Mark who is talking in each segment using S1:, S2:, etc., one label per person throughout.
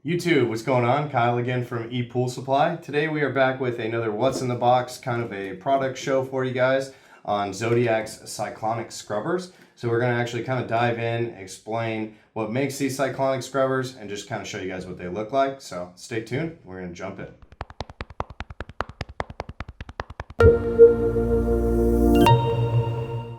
S1: YouTube, what's going on? Kyle again from ePoolSupply. Today we are back with another What's in the Box, kind of a product show for you guys on Zodiac's Cyclonic scrubbers. So we're going to actually kind of dive in, explain what makes these Cyclonic scrubbers, and just kind of show you guys what they look like. So stay tuned, we're going to jump in.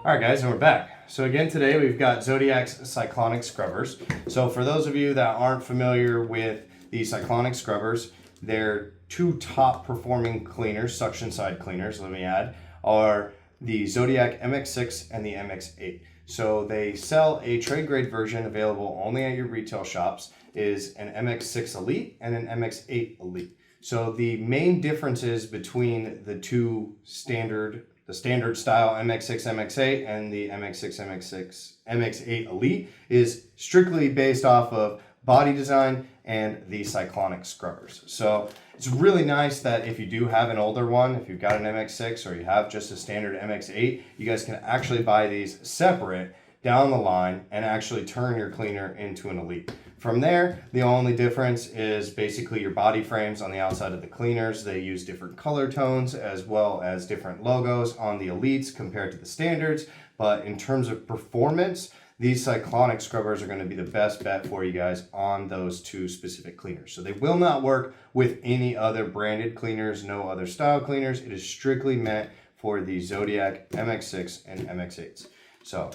S1: Alright guys, and we're back. So again today we've got Zodiac's Cyclonic scrubbers. So for those of you that aren't familiar with the Cyclonic scrubbers, their two top performing cleaners, suction side cleaners, let me add, are the Zodiac MX6 and the MX8. So they sell a trade grade version available only at your retail shops, is an MX6 Elite and an MX8 Elite. So the main differences between the two standard style MX6 MX8 and the MX6 MX8 Elite is strictly based off of body design and the Cyclonic scrubbers. So it's really nice that if you do have an older one, if you've got an MX6 or you have just a standard MX8, you guys can actually buy these separate down the line and actually turn your cleaner into an Elite. From there, the only difference is basically your body frames on the outside of the cleaners. They use different color tones as well as different logos on the Elites compared to the standards. But in terms of performance, these Cyclonic scrubbers are going to be the best bet for you guys on those two specific cleaners. So they will not work with any other branded cleaners, no other style cleaners. It is strictly meant for the Zodiac MX6 and MX8s. So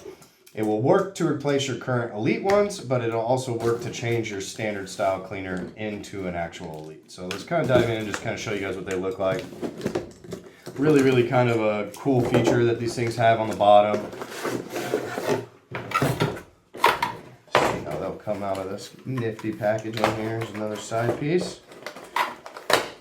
S1: it will work to replace your current Elite ones, but it'll also work to change your standard style cleaner into an actual Elite. So let's kind of dive in and just kind of show you guys what they look like. Really kind of a cool feature that these things have on the bottom. See how they'll come out of this nifty packaging here. Here's another side piece.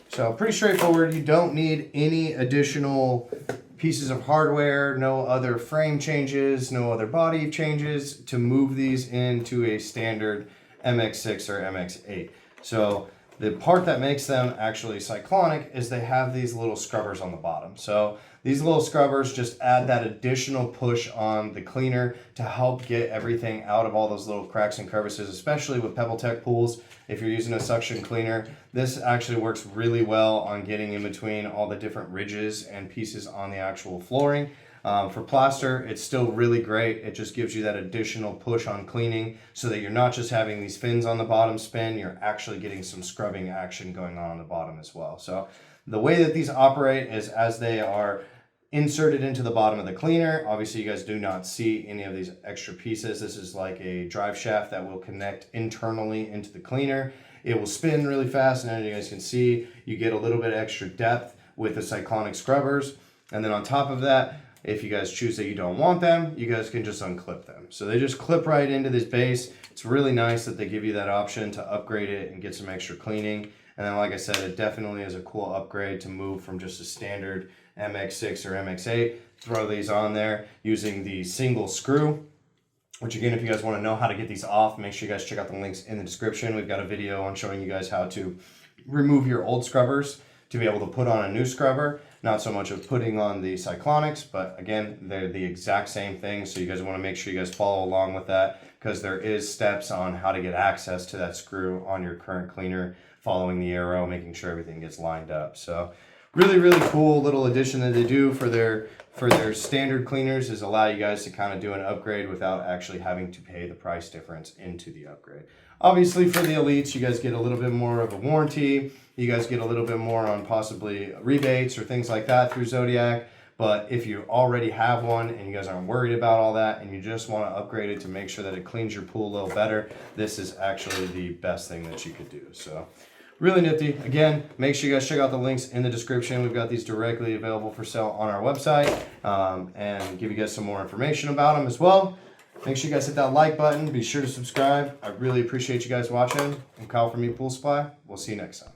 S1: So pretty straightforward. You don't need any additional pieces of hardware, no other frame changes, no other body changes to move these into a standard MX6 or MX8. So the part that makes them actually cyclonic is they have these little scrubbers on the bottom. So these little scrubbers just add that additional push on the cleaner to help get everything out of all those little cracks and crevices, especially with PebbleTech pools. If you're using a suction cleaner, this actually works really well on getting in between all the different ridges and pieces on the actual flooring. For plaster, it's still really great. It just gives you that additional push on cleaning so that you're not just having these fins on the bottom spin, you're actually getting some scrubbing action going on the bottom as well. So the way that these operate is as they are inserted into the bottom of the cleaner. Obviously you guys do not see any of these extra pieces. This is like a drive shaft that will connect internally into the cleaner. It will spin really fast, and as you guys can see, you get a little bit of extra depth with the Cyclonic scrubbers. And then on top of that, if you guys choose that you don't want them, you guys can just unclip them. So they just clip right into this base. It's really nice that they give you that option to upgrade it and get some extra cleaning. And then like I said, it definitely is a cool upgrade to move from just a standard MX6 or MX8. Throw these on there using the single screw, which again, if you guys want to know how to get these off, make sure you guys check out the links in the description. We've got a video on showing you guys how to remove your old scrubbers to be able to put on a new scrubber. Not so much of putting on the Cyclonics, but again, they're the exact same thing. So you guys want to make sure you guys follow along with that, because there is steps on how to get access to that screw on your current cleaner, following the arrow, making sure everything gets lined up. So really cool little addition that they do for their standard cleaners is allow you guys to kind of do an upgrade without actually having to pay the price difference into the upgrade. Obviously for the Elites, you guys get a little bit more of a warranty. You guys get a little bit more on possibly rebates or things like that through Zodiac. But if you already have one and you guys aren't worried about all that and you just want to upgrade it to make sure that it cleans your pool a little better, this is actually the best thing that you could do. So really nifty. Again, make sure you guys check out the links in the description. We've got these directly available for sale on our website, and give you guys some more information about them as well. Make sure you guys hit that like button. Be sure to subscribe. I really appreciate you guys watching. I'm Kyle from ePoolSupply. We'll see you next time.